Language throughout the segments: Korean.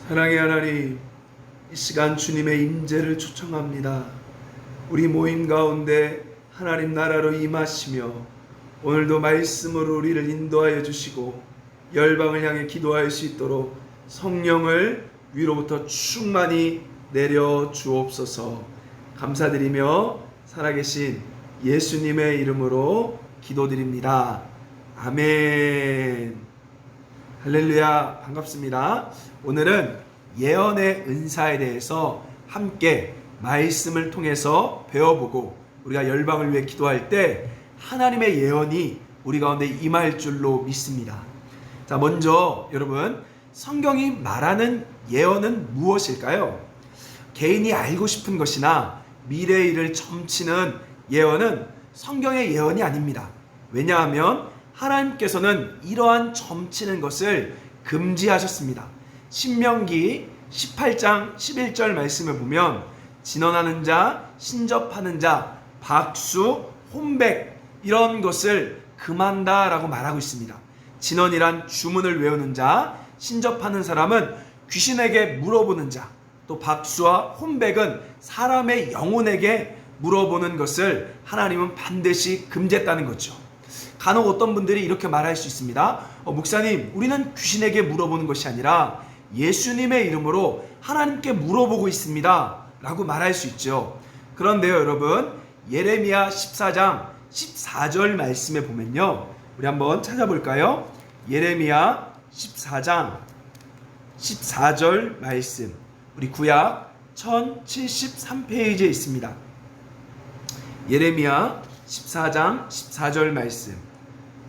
사랑의 하나님, 이 시간 주님의 임재를 초청합니다. 우리 모임 가운데 하나님 나라로 임하시며 오늘도 말씀으로 우리를 인도하여 주시고 열방을 향해 기도할 수 있도록 성령을 위로부터 충만히 내려 주옵소서. 감사드리며 살아계신 예수님의 이름으로 기도드립니다. 아멘. 할렐루야, 반갑습니다. 오늘은 예언의 은사에 대해서 함께 말씀을 통해서 배워보고 우리가 열방을 위해 기도할 때 하나님의 예언이 우리 가운데 임할 줄로 믿습니다. 자, 먼저 여러분, 성경이 말하는 예언은 무엇일까요? 개인이 알고 싶은 것이나 미래의 일을 점치는 예언은 성경의 예언이 아닙니다. 왜냐하면 하나님께서는 이러한 점치는 것을 금지하셨습니다. 신명기 18장 11절 말씀을 보면 진언하는 자, 신접하는 자, 박수, 혼백 이런 것을 금한다 라고 말하고 있습니다. 진언이란 주문을 외우는 자, 신접하는 사람은 귀신에게 물어보는 자, 또 박수와 혼백은 사람의 영혼에게 물어보는 것을 하나님은 반드시 금지했다는 거죠. 간혹 어떤 분들이 이렇게 말할 수 있습니다. 목사님, 우리는 귀신에게 물어보는 것이 아니라 예수님의 이름으로 하나님께 물어보고 있습니다 라고 말할 수 있죠. 그런데요 여러분, 예레미야 14장 14절 말씀에 보면요, 우리 한번 찾아볼까요? 예레미야 14장 14절 말씀, 우리 구약 1073페이지에 있습니다. 예레미야 14장 14절 말씀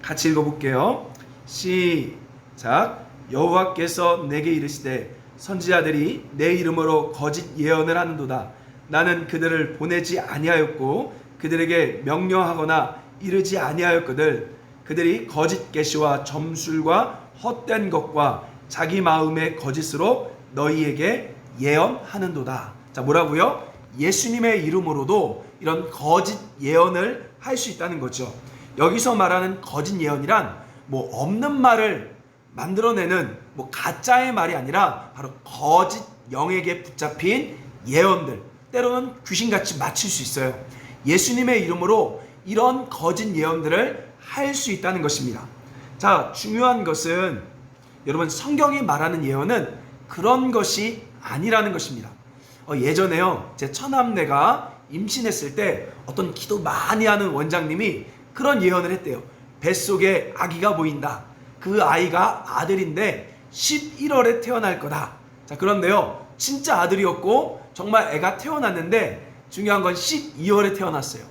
같이 읽어볼게요. 시작. 여호와께서 내게 이르시되 선지자들이 내 이름으로 거짓 예언을 하는도다. 나는 그들을 보내지 아니하였고 그들에게 명령하거나 이르지 아니하였거늘 그들이 거짓 계시와 점술과 헛된 것과 자기 마음의 거짓으로 너희에게 예언하는도다. 자, 뭐라고요? 예수님의 이름으로도 이런 거짓 예언을 할 수 있다는 거죠. 여기서 말하는 거짓 예언이란 없는 말을 만들어내는 가짜의 말이 아니라 바로 거짓 영에게 붙잡힌 예언들, 때로는 귀신같이 맞힐 수 있어요. 예수님의 이름으로 이런 거짓 예언들을 할 수 있다는 것입니다. 자, 중요한 것은 여러분, 성경이 말하는 예언은 그런 것이 아니라는 것입니다. 예전에요, 제 처남매가 임신했을 때 어떤 기도 많이 하는 원장님이 그런 예언을 했대요. 뱃속에 아기가 보인다. 그 아이가 아들인데 11월에 태어날 거다. 자, 그런데요, 진짜 아들이었고 정말 애가 태어났는데 중요한 건 12월에 태어났어요.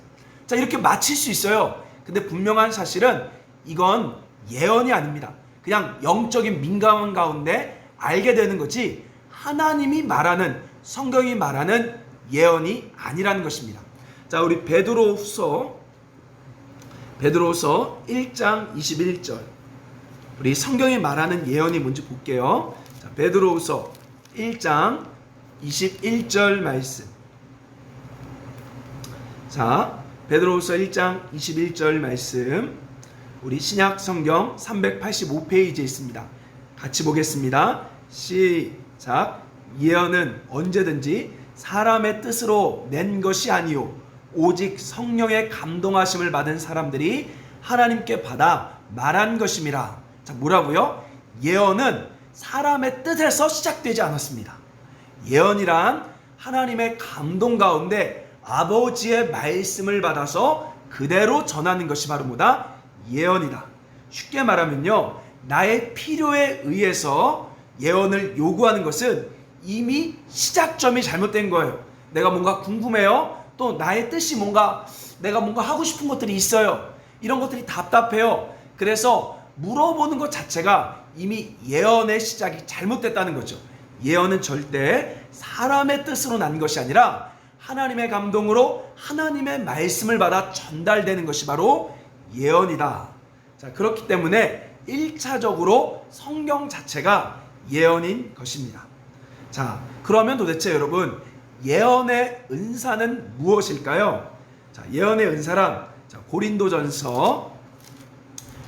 자, 이렇게 맞힐 수 있어요. 근데 분명한 사실은 이건 예언이 아닙니다. 그냥 영적인 민감 가운데 알게 되는 거지 하나님이 말하는, 성경이 말하는 예언이 아니라는 것입니다. 자, 우리 베드로후서 1장 21절, 우리 성경이 말하는 예언이 뭔지 볼게요. 자, 베드로후서 1장 21절 말씀. 자, 베드로후서 1장 21절 말씀, 우리 신약 성경 385페이지에 있습니다. 같이 보겠습니다. 시작. 예언은 언제든지 사람의 뜻으로 낸 것이 아니요 오직 성령의 감동하심을 받은 사람들이 하나님께 받아 말한 것임이라. 자, 뭐라고요? 예언은 사람의 뜻에서 시작되지 않았습니다. 예언이란 하나님의 감동 가운데 아버지의 말씀을 받아서 그대로 전하는 것이 바로 뭐다? 예언이다. 쉽게 말하면요, 나의 필요에 의해서 예언을 요구하는 것은 이미 시작점이 잘못된 거예요. 내가 뭔가 궁금해요. 또 나의 뜻이 내가 뭔가 하고 싶은 것들이 있어요. 이런 것들이 답답해요. 그래서 물어보는 것 자체가 이미 예언의 시작이 잘못됐다는 거죠. 예언은 절대 사람의 뜻으로 난 것이 아니라 하나님의 감동으로 하나님의 말씀을 받아 전달되는 것이 바로 예언이다. 자, 그렇기 때문에 1차적으로 성경 자체가 예언인 것입니다. 자, 그러면 도대체 여러분, 예언의 은사는 무엇일까요? 자, 예언의 은사란, 자, 고린도전서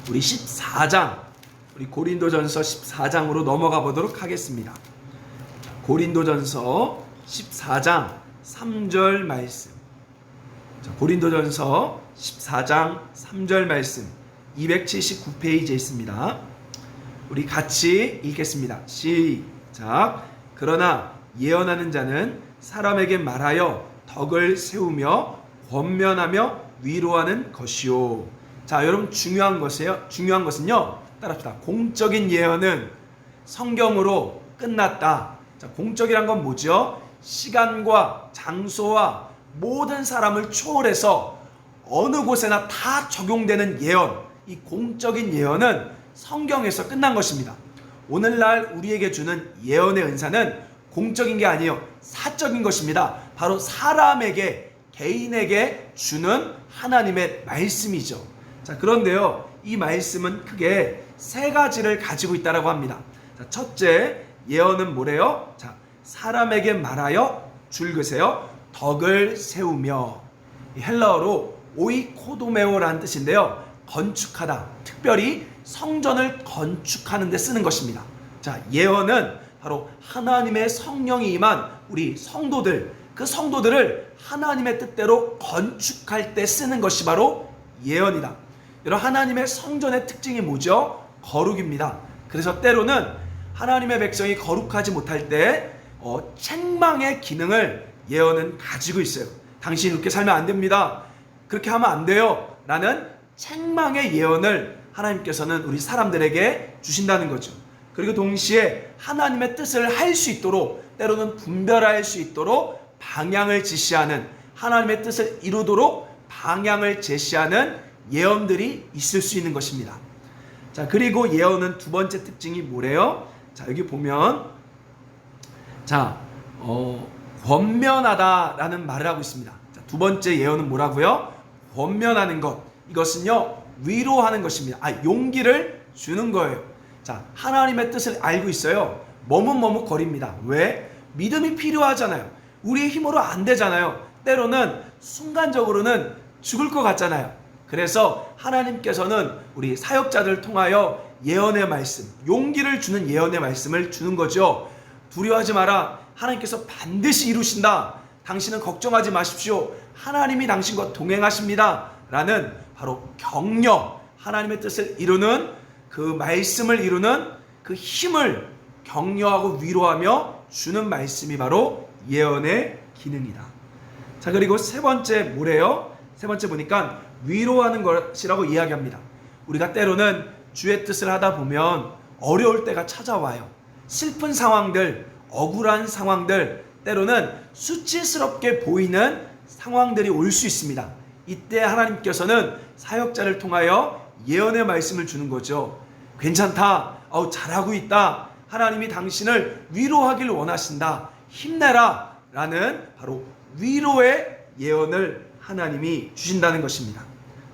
우리 14장, 우리 고린도전서 14장으로 넘어가 보도록 하겠습니다. 고린도전서 14장 3절 말씀. 자, 고린도전서 14장 3절 말씀 279페이지에 있습니다. 우리 같이 읽겠습니다. 시작. 그러나 예언하는 자는 사람에게 말하여 덕을 세우며 권면하며 위로하는 것이요. 자, 여러분 중요한 것은요. 따라합시다. 공적인 예언은 성경으로 끝났다. 자, 공적이란 건 뭐죠? 시간과 장소와 모든 사람을 초월해서 어느 곳에나 다 적용되는 예언. 이 공적인 예언은 성경에서 끝난 것입니다. 오늘날 우리에게 주는 예언의 은사는 공적인 게 아니에요. 사적인 것입니다. 바로 사람에게, 개인에게 주는 하나님의 말씀이죠. 자, 그런데요, 이 말씀은 크게 세 가지를 가지고 있다고 합니다. 자, 첫째, 예언은 뭐래요? 자, 사람에게 말하여 줄그세요 덕을 세우며. 헬라어로 오이코도메오라는 뜻인데요. 건축하다, 특별히 성전을 건축하는 데 쓰는 것입니다. 자, 예언은 바로 하나님의 성령이 임한 우리 성도들, 그 성도들을 하나님의 뜻대로 건축할 때 쓰는 것이 바로 예언이다. 여러분, 하나님의 성전의 특징이 뭐죠? 거룩입니다. 그래서 때로는 하나님의 백성이 거룩하지 못할 때 책망의 기능을 예언은 가지고 있어요. 당신이 그렇게 살면 안 됩니다. 그렇게 하면 안 돼요. 라는 책망의 예언을 하나님께서는 우리 사람들에게 주신다는 거죠. 그리고 동시에 하나님의 뜻을 할 수 있도록, 때로는 분별할 수 있도록 방향을 지시하는, 하나님의 뜻을 이루도록 방향을 제시하는 예언들이 있을 수 있는 것입니다. 자, 그리고 예언은 두 번째 특징이 뭐래요? 자, 여기 보면 권면하다라는 말을 하고 있습니다. 자, 두 번째 예언은 뭐라고요? 권면하는 것. 이것은요, 위로하는 것입니다. 용기를 주는 거예요. 자, 하나님의 뜻을 알고 있어요. 머뭇머뭇거립니다. 왜? 믿음이 필요하잖아요. 우리의 힘으로 안 되잖아요. 때로는 순간적으로는 죽을 것 같잖아요. 그래서 하나님께서는 우리 사역자들을 통하여 예언의 말씀, 용기를 주는 예언의 말씀을 주는 거죠. 두려워하지 마라. 하나님께서 반드시 이루신다. 당신은 걱정하지 마십시오. 하나님이 당신과 동행하십니다. 라는 바로 격려, 하나님의 뜻을 이루는 그 말씀을 이루는 그 힘을 격려하고 위로하며 주는 말씀이 바로 예언의 기능이다. 자, 그리고 세 번째 뭐래요? 세 번째 보니까 위로하는 것이라고 이야기합니다. 우리가 때로는 주의 뜻을 하다 보면 어려울 때가 찾아와요. 슬픈 상황들, 억울한 상황들, 때로는 수치스럽게 보이는 상황들이 올 수 있습니다. 이때 하나님께서는 사역자를 통하여 예언의 말씀을 주는 거죠. 괜찮다. 잘하고 있다. 하나님이 당신을 위로하길 원하신다. 힘내라. 라는 바로 위로의 예언을 하나님이 주신다는 것입니다.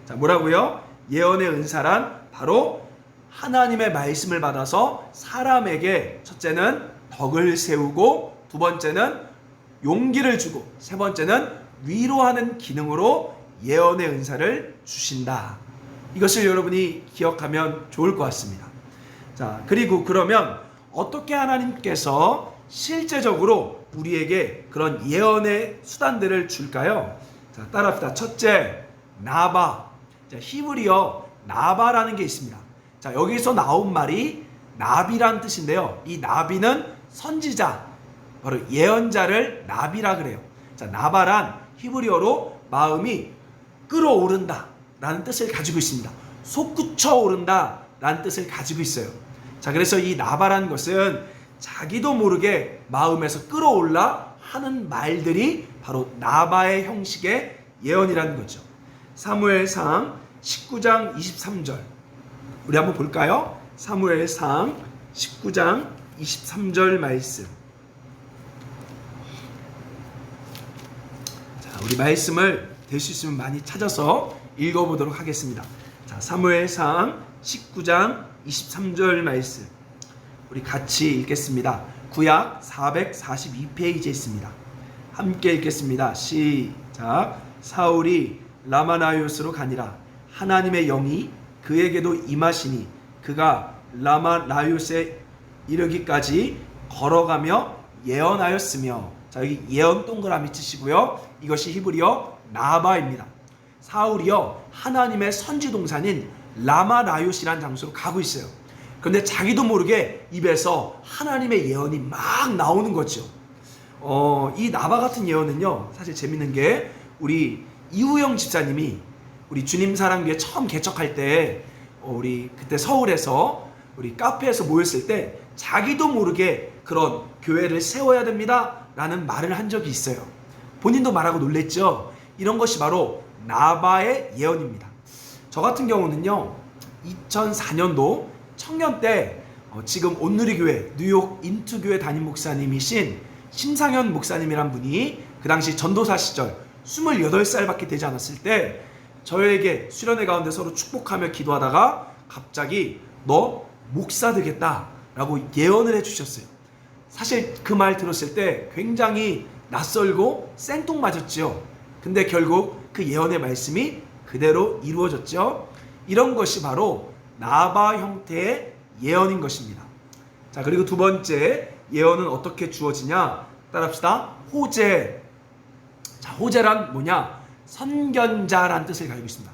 자, 뭐라고요? 예언의 은사란 바로 하나님의 말씀을 받아서 사람에게 첫째는 덕을 세우고, 두 번째는 용기를 주고, 세 번째는 위로하는 기능으로 예언의 은사를 주신다. 이것을 여러분이 기억하면 좋을 것 같습니다. 자, 그리고 그러면 어떻게 하나님께서 실제적으로 우리에게 그런 예언의 수단들을 줄까요? 자, 따라합시다. 첫째, 나바. 자, 히브리어 나바라는 게 있습니다. 자, 여기서 나온 말이 나비라는 뜻인데요. 이 나비는 선지자, 바로 예언자를 나비라 그래요. 자, 나바란 히브리어로 마음이 끓어오른다 라는 뜻을 가지고 있습니다. 솟구쳐 오른다 라는 뜻을 가지고 있어요. 자, 그래서 이 나바라는 것은 자기도 모르게 마음에서 끌어올라 하는 말들이 바로 나바의 형식의 예언이라는 거죠. 사무엘상 19장 23절 우리 한번 볼까요? 사무엘상 19장 23절 말씀. 자, 우리 말씀을 될 수 있으면 많이 찾아서 읽어보도록 하겠습니다. 자, 사무엘상 19장 23절 말씀 우리 같이 읽겠습니다. 구약 442페이지에 있습니다. 함께 읽겠습니다. 시작. 사울이 라마나요스로 가니라. 하나님의 영이 그에게도 임하시니 그가 라마나요스에 이르기까지 걸어가며 예언하였으며, 자, 여기 예언 동그라미 치시고요. 이것이 히브리어 나바입니다. 사울이요, 하나님의 선지 동산인 라마라요시라는 장소로 가고 있어요. 그런데 자기도 모르게 입에서 하나님의 예언이 막 나오는 거죠. 이 나바 같은 예언은요, 사실 재밌는 게 우리 이우영 집사님이 우리 주님 사랑교회 처음 개척할 때 우리 그때 서울에서 우리 카페에서 모였을 때 자기도 모르게 그런 교회를 세워야 됩니다 라는 말을 한 적이 있어요. 본인도 말하고 놀랬죠. 이런 것이 바로 나바의 예언입니다. 저 같은 경우는요, 2004년도 청년 때 지금 온누리교회 뉴욕 인투교회 담임 목사님이신 심상현 목사님이란 분이 그 당시 전도사 시절 28살밖에 되지 않았을 때 저에게 수련회 가운데 서로 축복하며 기도하다가 갑자기 너 목사 되겠다 라고 예언을 해주셨어요. 사실 그 말 들었을 때 굉장히 낯설고 생뚱맞았죠. 근데 결국 그 예언의 말씀이 그대로 이루어졌죠. 이런 것이 바로 나바 형태의 예언인 것입니다. 자, 그리고 두 번째 예언은 어떻게 주어지냐? 따라합시다. 호재. 자, 호재란 뭐냐? 선견자란 뜻을 가지고 있습니다.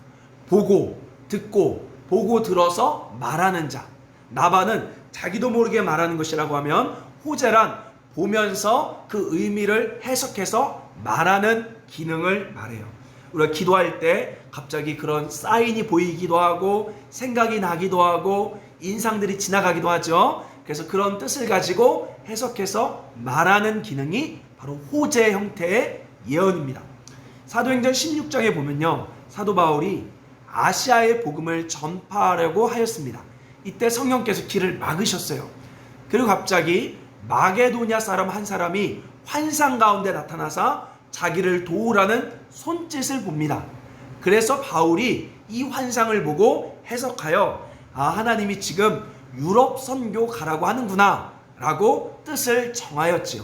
보고, 듣고, 보고 들어서 말하는 자. 나바는 자기도 모르게 말하는 것이라고 하면 호재란 보면서 그 의미를 해석해서 말하는 기능을 말해요. 우리가 기도할 때 갑자기 그런 사인이 보이기도 하고 생각이 나기도 하고 인상들이 지나가기도 하죠. 그래서 그런 뜻을 가지고 해석해서 말하는 기능이 바로 호재 형태의 예언입니다. 사도행전 16장에 보면요, 사도 바울이 아시아의 복음을 전파하려고 하였습니다. 이때 성령께서 길을 막으셨어요. 그리고 갑자기 마게도냐 사람 한 사람이 환상 가운데 나타나서 자기를 도우라는 손짓을 봅니다. 그래서 바울이 이 환상을 보고 해석하여 하나님이 지금 유럽 선교 가라고 하는구나 라고 뜻을 정하였지요.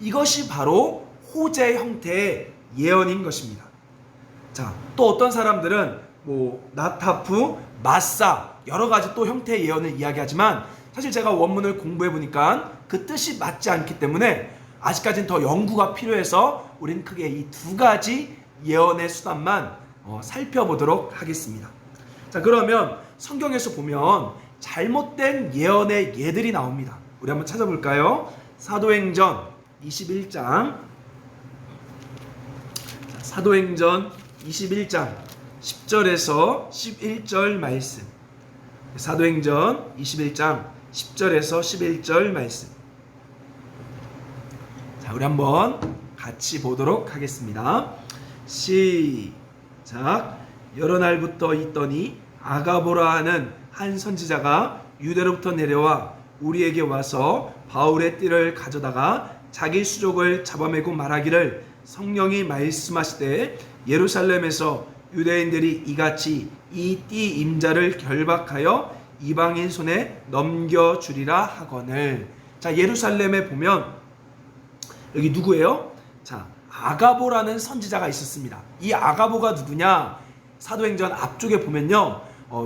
이것이 바로 호재 형태의 예언인 것입니다. 자, 또 어떤 사람들은 나타프, 마사 여러 가지 또 형태의 예언을 이야기하지만 사실 제가 원문을 공부해 보니까 그 뜻이 맞지 않기 때문에 아직까지는 더 연구가 필요해서 우리는 크게 이 두 가지 예언의 수단만 살펴보도록 하겠습니다. 자, 그러면 성경에서 보면 잘못된 예언의 예들이 나옵니다. 우리 한번 찾아볼까요? 사도행전 21장, 사도행전 21장 10절에서 11절 말씀. 사도행전 21장 10절에서 11절 말씀. 자, 우리 한번 같이 보도록 하겠습니다. 시작. 여러 날부터 있더니 아가보라 하는 한 선지자가 유대로부터 내려와 우리에게 와서 바울의 띠를 가져다가 자기 수족을 잡아매고 말하기를 성령이 말씀하시되 예루살렘에서 유대인들이 이같이 이 띠 임자를 결박하여 이방인 손에 넘겨주리라 하거늘. 자, 예루살렘에 보면 여기 누구예요? 자, 아가보라는 선지자가 있었습니다. 이 아가보가 누구냐? 사도행전 앞쪽에 보면요,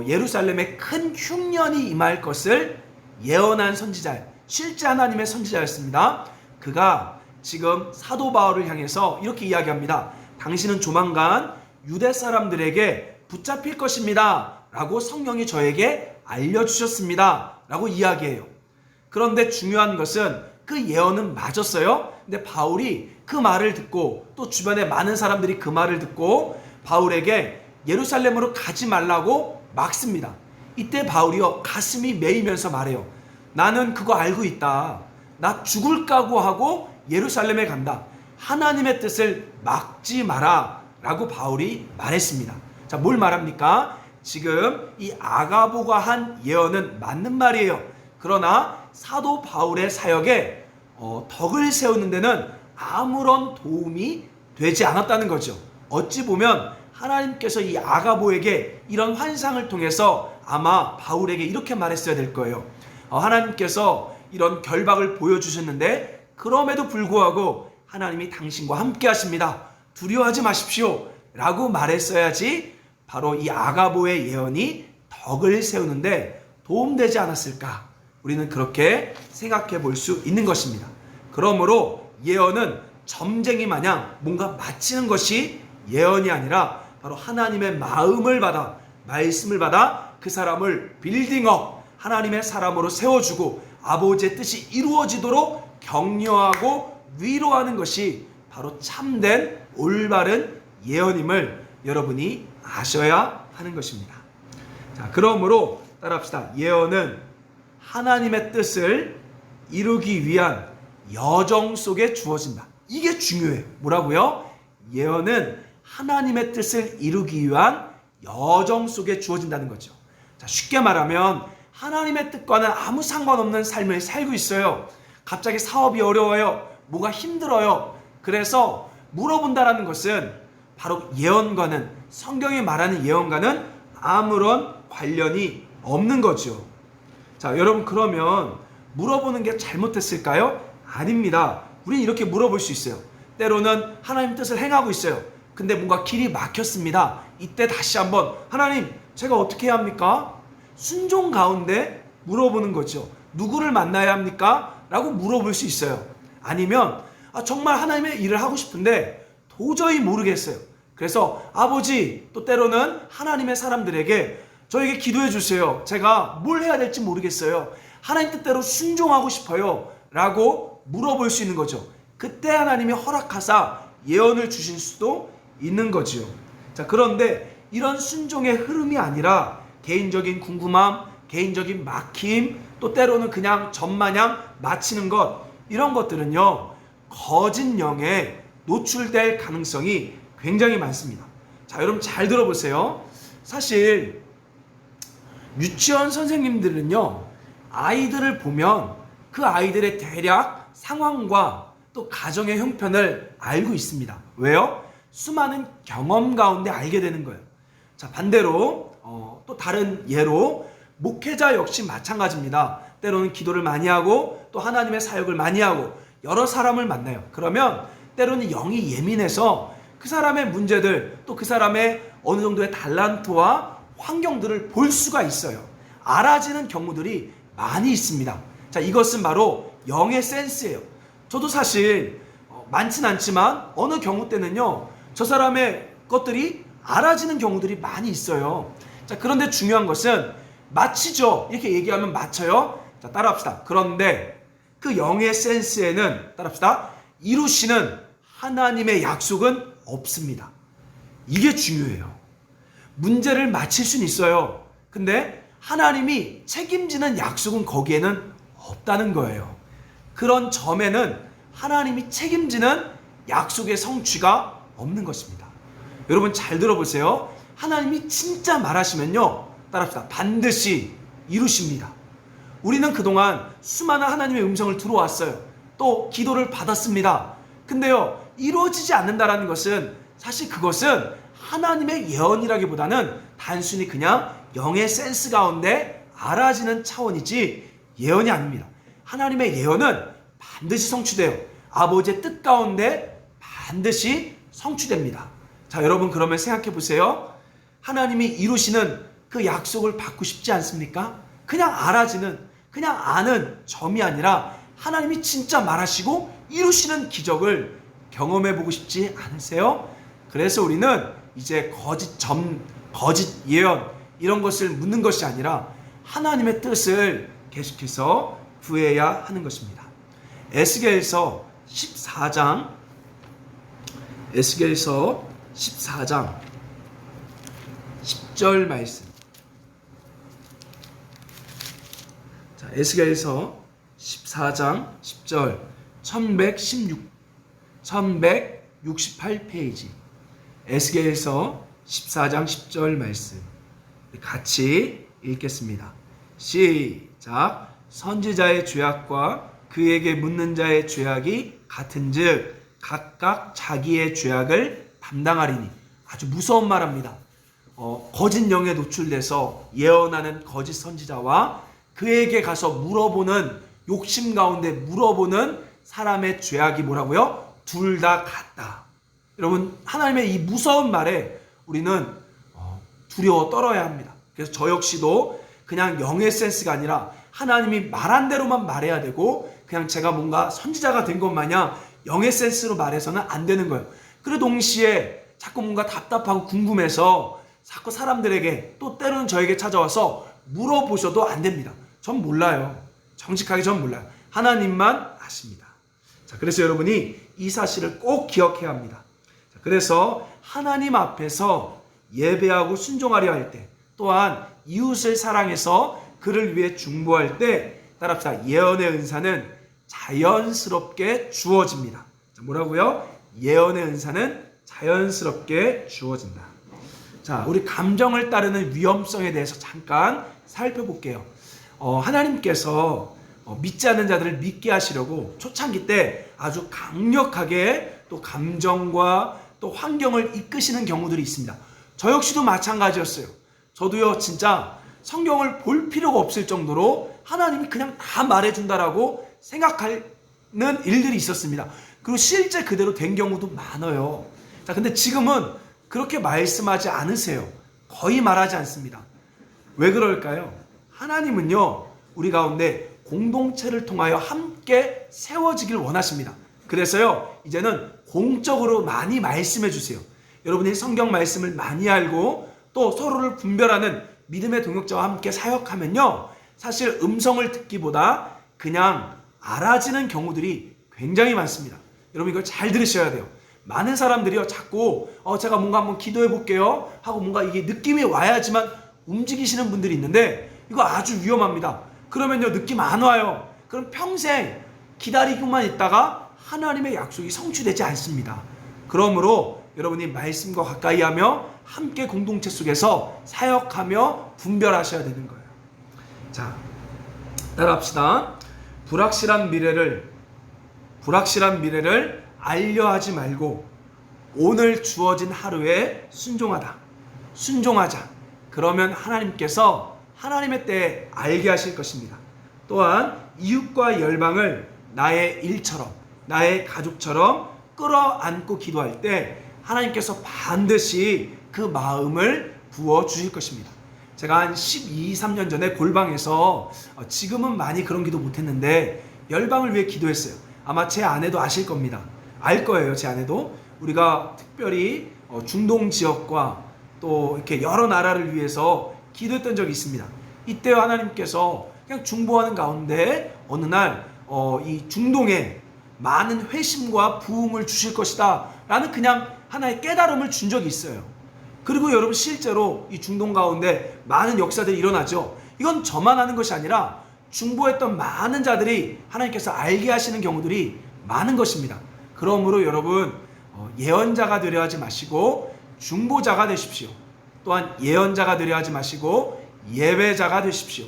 예루살렘에 큰 흉년이 임할 것을 예언한 선지자, 실제 하나님의 선지자였습니다. 그가 지금 사도 바울을 향해서 이렇게 이야기합니다. 당신은 조만간 유대 사람들에게 붙잡힐 것입니다 라고 성령이 저에게 알려주셨습니다 라고 이야기해요. 그런데 중요한 것은 그 예언은 맞았어요. 근데 바울이 그 말을 듣고 또 주변에 많은 사람들이 그 말을 듣고 바울에게 예루살렘으로 가지 말라고 막습니다. 이때 바울이요, 가슴이 메이면서 말해요. 나는 그거 알고 있다. 나 죽을 각오하고 예루살렘에 간다. 하나님의 뜻을 막지 마라 라고 바울이 말했습니다. 자, 뭘 말합니까? 지금 이 아가보가 한 예언은 맞는 말이에요. 그러나 사도 바울의 사역에 덕을 세우는 데는 아무런 도움이 되지 않았다는 거죠. 어찌 보면 하나님께서 이 아가보에게 이런 환상을 통해서 아마 바울에게 이렇게 말했어야 될 거예요. 하나님께서 이런 결박을 보여주셨는데 그럼에도 불구하고 하나님이 당신과 함께 하십니다. 두려워하지 마십시오 라고 말했어야지 바로 이 아가보의 예언이 덕을 세우는데 도움되지 않았을까? 우리는 그렇게 생각해 볼 수 있는 것입니다. 그러므로 예언은 점쟁이 마냥 뭔가 마치는 것이 예언이 아니라 바로 하나님의 마음을 받아, 말씀을 받아 그 사람을 빌딩업, 하나님의 사람으로 세워주고 아버지의 뜻이 이루어지도록 격려하고 위로하는 것이 바로 참된 올바른 예언임을 여러분이 아셔야 하는 것입니다. 자, 그러므로 따라합시다. 예언은 하나님의 뜻을 이루기 위한 여정 속에 주어진다. 이게 중요해요. 뭐라고요? 예언은 하나님의 뜻을 이루기 위한 여정 속에 주어진다는 거죠. 자, 쉽게 말하면 하나님의 뜻과는 아무 상관없는 삶을 살고 있어요. 갑자기 사업이 어려워요. 뭐가 힘들어요. 그래서 물어본다라는 것은 바로 예언과는, 성경이 말하는 예언과는 아무런 관련이 없는 거죠. 자, 여러분, 그러면 물어보는 게 잘못했을까요? 아닙니다. 우리는 이렇게 물어볼 수 있어요. 때로는 하나님 뜻을 행하고 있어요. 근데 뭔가 길이 막혔습니다. 이때 다시 한번 하나님, 제가 어떻게 해야 합니까? 순종 가운데 물어보는 거죠. 누구를 만나야 합니까? 라고 물어볼 수 있어요. 아니면 정말 하나님의 일을 하고 싶은데 도저히 모르겠어요. 그래서 아버지, 또 때로는 하나님의 사람들에게 저에게 기도해 주세요. 제가 뭘 해야 될지 모르겠어요. 하나님 뜻대로 순종하고 싶어요. 라고 물어볼 수 있는 거죠. 그때 하나님이 허락하사 예언을 주실 수도 있는 거죠. 자, 그런데 이런 순종의 흐름이 아니라 개인적인 궁금함, 개인적인 막힘, 또 때로는 그냥 전마냥 마치는 것, 이런 것들은요, 거짓 영에 노출될 가능성이 굉장히 많습니다. 자, 여러분 잘 들어보세요. 사실 유치원 선생님들은요, 아이들을 보면 그 아이들의 대략 상황과 또 가정의 형편을 알고 있습니다. 왜요? 수많은 경험 가운데 알게 되는 거예요. 자, 반대로 또 다른 예로 목회자 역시 마찬가지입니다. 때로는 기도를 많이 하고 또 하나님의 사역을 많이 하고 여러 사람을 만나요. 그러면 때로는 영이 예민해서 그 사람의 문제들, 또 그 사람의 어느 정도의 달란트와 환경들을 볼 수가 있어요. 알아지는 경우들이 많이 있습니다. 자, 이것은 바로 영의 센스예요. 저도 사실 많진 않지만 어느 경우 때는요, 저 사람의 것들이 알아지는 경우들이 많이 있어요. 자, 그런데 중요한 것은 맞히죠. 이렇게 얘기하면 맞춰요. 자, 따라합시다. 그런데 그 영의 센스에는, 따라합시다, 이루시는 하나님의 약속은 없습니다. 이게 중요해요. 문제를 맞힐 수는 있어요. 근데 하나님이 책임지는 약속은 거기에는 없다는 거예요. 그런 점에는 하나님이 책임지는 약속의 성취가 없는 것입니다. 여러분 잘 들어보세요. 하나님이 진짜 말하시면요, 따라합시다, 반드시 이루십니다. 우리는 그동안 수많은 하나님의 음성을 들어왔어요. 또 기도를 받았습니다. 근데요, 이루어지지 않는다라는 것은, 사실 그것은 하나님의 예언이라기보다는 단순히 그냥 영의 센스 가운데 알아지는 차원이지 예언이 아닙니다. 하나님의 예언은 반드시 성취돼요. 아버지의 뜻 가운데 반드시 성취됩니다. 자, 여러분 그러면 생각해 보세요. 하나님이 이루시는 그 약속을 받고 싶지 않습니까? 그냥 알아지는, 그냥 아는 점이 아니라 하나님이 진짜 말하시고 이루시는 기적을 경험해 보고 싶지 않으세요? 그래서 우리는 이제 거짓 예언 이런 것을 묻는 것이 아니라 하나님의 뜻을 계속해서 구해야 하는 것입니다. 에스겔서 14장 10절 말씀. 자, 에스겔서 14장 10절 1168페이지 에스겔서 14장 10절 말씀 같이 읽겠습니다. 시작. 선지자의 죄악과 그에게 묻는 자의 죄악이 같은즉 각각 자기의 죄악을 담당하리니. 아주 무서운 말합니다. 거짓 영에 노출돼서 예언하는 거짓 선지자와 그에게 가서 물어보는, 욕심 가운데 물어보는 사람의 죄악이 뭐라고요? 둘 다 같다. 여러분, 하나님의 이 무서운 말에 우리는 두려워 떨어야 합니다. 그래서 저 역시도 그냥 영의 센스가 아니라 하나님이 말한 대로만 말해야 되고, 그냥 제가 뭔가 선지자가 된 것 마냥 영의 센스로 말해서는 안 되는 거예요. 그리고 동시에 자꾸 뭔가 답답하고 궁금해서 자꾸 사람들에게 또 때로는 저에게 찾아와서 물어보셔도 안 됩니다. 전 몰라요. 정직하게 전 몰라요. 하나님만 아십니다. 자, 그래서 여러분이 이 사실을 꼭 기억해야 합니다. 자, 그래서 하나님 앞에서 예배하고 순종하려 할 때, 또한 이웃을 사랑해서 그를 위해 중보할 때 따라합시다. 예언의 은사는 자연스럽게 주어집니다. 자, 뭐라고요? 예언의 은사는 자연스럽게 주어진다. 자, 우리 감정을 따르는 위험성에 대해서 잠깐 살펴볼게요. 하나님께서 믿지 않는 자들을 믿게 하시려고 초창기 때 아주 강력하게 또 감정과 또 환경을 이끄시는 경우들이 있습니다. 저 역시도 마찬가지였어요. 저도요, 진짜 성경을 볼 필요가 없을 정도로 하나님이 그냥 다 말해준다라고 생각하는 일들이 있었습니다. 그리고 실제 그대로 된 경우도 많아요. 자, 근데 지금은 그렇게 말씀하지 않으세요. 거의 말하지 않습니다. 왜 그럴까요? 하나님은요, 우리 가운데 공동체를 통하여 함께 세워지길 원하십니다. 그래서요, 이제는 공적으로 많이 말씀해 주세요. 여러분이 성경 말씀을 많이 알고 또 서로를 분별하는 믿음의 동역자와 함께 사역하면요, 사실 음성을 듣기보다 그냥 알아지는 경우들이 굉장히 많습니다. 여러분 이걸 잘 들으셔야 돼요. 많은 사람들이요, 자꾸 제가 뭔가 한번 기도해 볼게요 하고 뭔가 이게 느낌이 와야지만 움직이시는 분들이 있는데 이거 아주 위험합니다. 그러면요, 느낌 안 와요. 그럼 평생 기다리고만 있다가 하나님의 약속이 성취되지 않습니다. 그러므로 여러분이 말씀과 가까이 하며 함께 공동체 속에서 사역하며 분별하셔야 되는 거예요. 자, 따라합시다. 불확실한 미래를 알려하지 말고 오늘 주어진 하루에 순종하자. 그러면 하나님께서 하나님의 때에 알게 하실 것입니다. 또한 이웃과 열방을 나의 일처럼, 나의 가족처럼 끌어안고 기도할 때 하나님께서 반드시 그 마음을 부어주실 것입니다. 제가 한 12, 13년 전에 골방에서 지금은 많이 그런 기도 못했는데 열방을 위해 기도했어요. 아마 제 아내도 아실 겁니다. 알 거예요, 제 아내도. 우리가 특별히 중동 지역과 또 이렇게 여러 나라를 위해서 기도했던 적이 있습니다. 이때 하나님께서 그냥 중보하는 가운데 어느 날 이 중동에 많은 회심과 부흥을 주실 것이다 라는 그냥 하나의 깨달음을 준 적이 있어요. 그리고 여러분 실제로 이 중동 가운데 많은 역사들이 일어나죠. 이건 저만 하는 것이 아니라 중보했던 많은 자들이 하나님께서 알게 하시는 경우들이 많은 것입니다. 그러므로 여러분 예언자가 되려 하지 마시고 중보자가 되십시오. 또한 예언자가 되려 하지 마시고 예배자가 되십시오.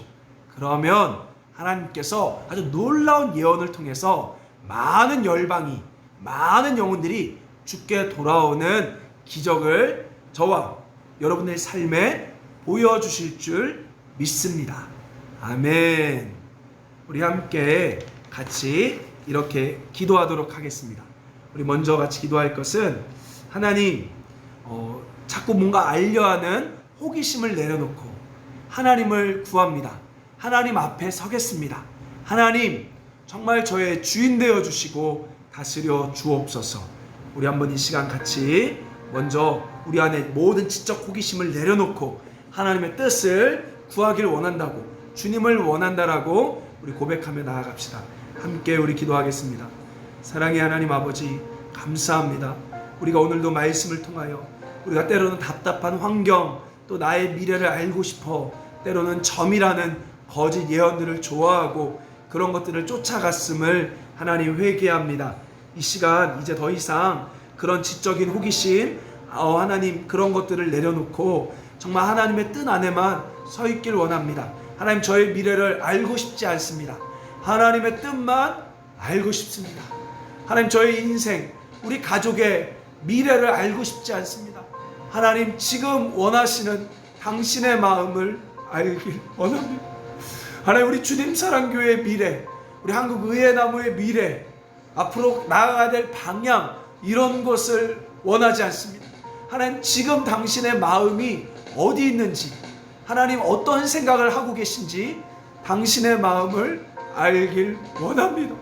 그러면 하나님께서 아주 놀라운 예언을 통해서 많은 열방이, 많은 영혼들이 주께 돌아오는 기적을 저와 여러분의 삶에 보여주실 줄 믿습니다. 아멘. 우리 함께 같이 이렇게 기도하도록 하겠습니다. 우리 먼저 같이 기도할 것은 하나님, 자꾸 뭔가 알려하는 호기심을 내려놓고 하나님을 구합니다. 하나님 앞에 서겠습니다. 하나님, 정말 저의 주인 되어 주시고 다스려 주옵소서. 우리 한번 이 시간 같이 먼저 우리 안에 모든 지적 호기심을 내려놓고 하나님의 뜻을 구하길 원한다고, 주님을 원한다라고 우리 고백하며 나아갑시다. 함께 우리 기도하겠습니다. 사랑의 하나님 아버지, 감사합니다. 우리가 오늘도 말씀을 통하여 우리가 때로는 답답한 환경, 또 나의 미래를 알고 싶어 때로는 점이라는 거짓 예언들을 좋아하고 그런 것들을 쫓아갔음을 하나님 회개합니다. 이 시간 이제 더 이상 그런 지적인 호기심, 하나님 그런 것들을 내려놓고 정말 하나님의 뜻 안에만 서 있길 원합니다. 하나님, 저의 미래를 알고 싶지 않습니다. 하나님의 뜻만 알고 싶습니다. 하나님, 저의 인생, 우리 가족의 미래를 알고 싶지 않습니다. 하나님, 지금 원하시는 당신의 마음을 알길 원합니다. 하나님, 우리 주님 사랑교회의 미래, 우리 한국의회나무의 미래, 앞으로 나아가야 될 방향, 이런 것을 원하지 않습니다. 하나님, 지금 당신의 마음이 어디 있는지, 하나님 어떤 생각을 하고 계신지 당신의 마음을 알길 원합니다.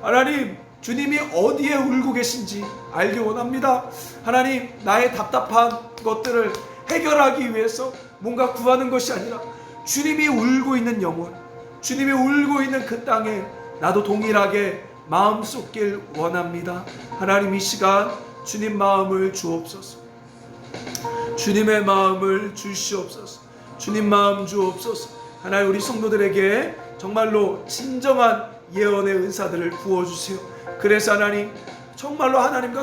하나님, 주님이 어디에 울고 계신지 알기 원합니다. 하나님, 나의 답답한 것들을 해결하기 위해서 뭔가 구하는 것이 아니라 주님이 울고 있는 영혼, 주님이 울고 있는 그 땅에 나도 동일하게 마음 쏟길 원합니다. 하나님, 이 시간 주님 마음을 주옵소서. 주님의 마음을 주시옵소서. 주님 마음 주옵소서. 하나님, 우리 성도들에게 정말로 진정한 예언의 은사들을 부어주세요. 그래서 하나님, 정말로 하나님과